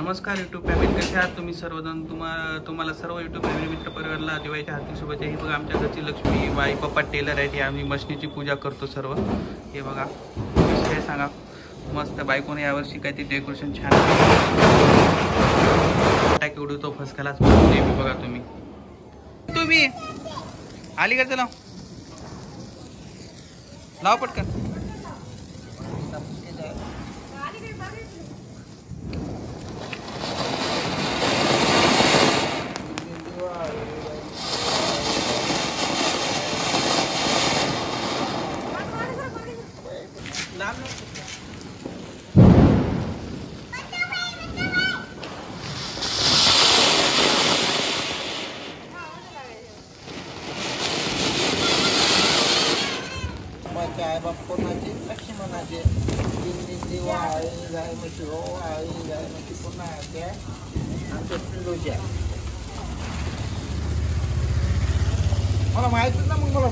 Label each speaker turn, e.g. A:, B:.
A: नमस्कार YouTube family, कसे आहात तुम्ही सर्वजण? तुम्हाला सर्व यूट्यूब फॅमिली मित्र परिवाराला दिवाळीच्या हार्दिक शुभेच्छा. हे बघा आमच्या घरची लक्ष्मी बाई पप्पा टेलर आहेत. हे आम्ही मशनीची पूजा करतो सर्व. हे बघा कशी आहे सांगा. मस्त बायकोने यावर्षी काय ते डेकोरेशन छान फटाके उडवतो फसकालाच नेहमी. बघा तुम्ही अलीकडचं लाव पटकन.
B: आई बाप कोणाचे लक्ष्मणाचे तीन दिवा आई गाय म्हशी हो आई गाय म्हशी पुन्हा त्या आमच्या पिंडूच्या मला माहितीच ना. मग मला